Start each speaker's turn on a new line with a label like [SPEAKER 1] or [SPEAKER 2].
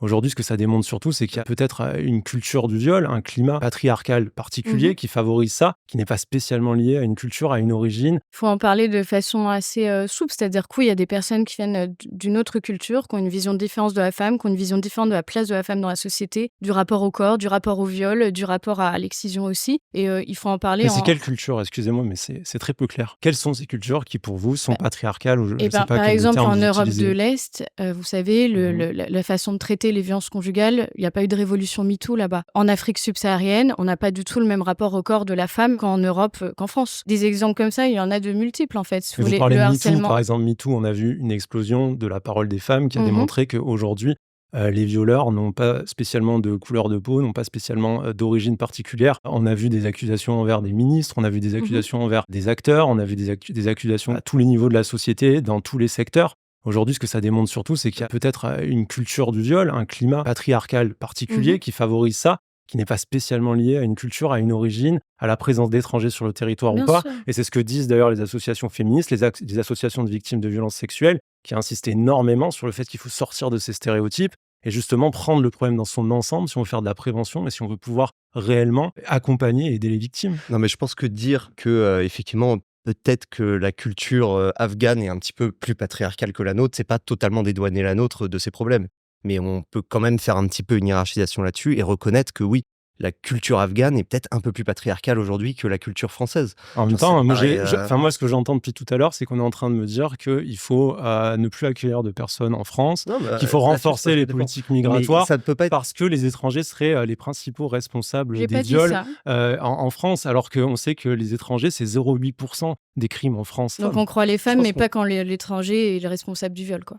[SPEAKER 1] Aujourd'hui, ce que ça démontre surtout, c'est qu'il y a peut-être une culture du viol, un climat patriarcal particulier
[SPEAKER 2] Mmh.
[SPEAKER 1] qui favorise ça, qui n'est pas spécialement lié à une culture, à une origine.
[SPEAKER 2] Il faut en parler de façon assez, souple, c'est-à-dire que oui, il y a des personnes qui viennent, d'une autre culture, qui ont une vision différente de la femme, qui ont une vision différente de la place de la femme dans la société, du rapport au corps, du rapport au viol, du rapport à l'excision aussi et il faut en
[SPEAKER 1] Mais
[SPEAKER 2] parler
[SPEAKER 1] c'est
[SPEAKER 2] en
[SPEAKER 1] quelle culture? Excusez-moi, mais c'est très peu clair. Quelles sont ces cultures qui, pour vous, sont
[SPEAKER 2] bah
[SPEAKER 1] patriarcales ou je
[SPEAKER 2] et
[SPEAKER 1] ne sais
[SPEAKER 2] ben,
[SPEAKER 1] pas
[SPEAKER 2] par
[SPEAKER 1] quel est le
[SPEAKER 2] exemple,
[SPEAKER 1] terme
[SPEAKER 2] en
[SPEAKER 1] vous
[SPEAKER 2] Europe de
[SPEAKER 1] utilisez?
[SPEAKER 2] l'Est, vous savez,
[SPEAKER 1] Mmh.
[SPEAKER 2] la façon de traiter les violences conjugales, il y a pas eu de révolution MeToo là-bas. En Afrique subsaharienne, on n'a pas du tout le même rapport au corps de la femme qu'en Europe, qu'en France. Des exemples comme ça, il y en a de multiples, en fait. Si
[SPEAKER 1] Mais
[SPEAKER 2] vous
[SPEAKER 1] vous
[SPEAKER 2] voulez,
[SPEAKER 1] parlez
[SPEAKER 2] le
[SPEAKER 1] de MeToo,
[SPEAKER 2] harcèlement.
[SPEAKER 1] par exemple, MeToo, on a vu une explosion de la parole des femmes qui a
[SPEAKER 2] Mmh.
[SPEAKER 1] démontré qu'aujourd'hui, les violeurs n'ont pas spécialement de couleur de peau, n'ont pas spécialement, d'origine particulière. On a vu des accusations envers des ministres, on a vu des
[SPEAKER 2] Mmh.
[SPEAKER 1] accusations envers des acteurs, on a vu des accusations à tous les niveaux de la société, dans tous les secteurs. Aujourd'hui, ce que ça démontre surtout, c'est qu'il y a peut-être, une culture du viol, un climat patriarcal
[SPEAKER 2] Mmh.
[SPEAKER 1] particulier qui favorise ça, qui n'est pas spécialement lié à une culture, à une origine, à la présence d'étrangers sur le territoire ou
[SPEAKER 2] Bien
[SPEAKER 1] pas.
[SPEAKER 2] sûr.
[SPEAKER 1] Et c'est ce que disent d'ailleurs les associations féministes, les associations de victimes de violences sexuelles, qui insistent énormément sur le fait qu'il faut sortir de ces stéréotypes et justement prendre le problème dans son ensemble si on veut faire de la prévention et si on veut pouvoir réellement accompagner et aider les victimes.
[SPEAKER 3] Non, mais je pense que dire que, effectivement, peut-être que la culture, afghane est un petit peu plus patriarcale que la nôtre, c'est pas totalement dédouaner la nôtre de ses problèmes. Mais on peut quand même faire un petit peu une hiérarchisation là-dessus et reconnaître que oui, la culture afghane est peut-être un peu plus patriarcale aujourd'hui que la culture française.
[SPEAKER 1] En même
[SPEAKER 3] Genre ça me
[SPEAKER 1] temps, moi,
[SPEAKER 3] paraît,
[SPEAKER 1] moi, ce que j'entends depuis tout à l'heure, c'est qu'on est en train de me dire qu'il faut ne plus accueillir de personnes en France,
[SPEAKER 3] non,
[SPEAKER 1] qu'il faut
[SPEAKER 3] là-dessus, c'est pas
[SPEAKER 1] renforcer
[SPEAKER 3] ce que
[SPEAKER 1] les
[SPEAKER 3] je défends.
[SPEAKER 1] politiques
[SPEAKER 3] Mais
[SPEAKER 1] migratoires
[SPEAKER 3] ça ne peut pas être
[SPEAKER 1] parce que les étrangers seraient les principaux responsables
[SPEAKER 2] J'ai
[SPEAKER 1] des
[SPEAKER 2] pas dit
[SPEAKER 1] viols
[SPEAKER 2] ça.
[SPEAKER 1] en France, alors qu'on sait que les étrangers, c'est 0,8% des crimes en France.
[SPEAKER 2] Donc on croit les
[SPEAKER 3] je
[SPEAKER 2] femmes,
[SPEAKER 3] pense
[SPEAKER 2] mais
[SPEAKER 3] qu'on
[SPEAKER 2] pas quand l'étranger est le responsable du viol, quoi.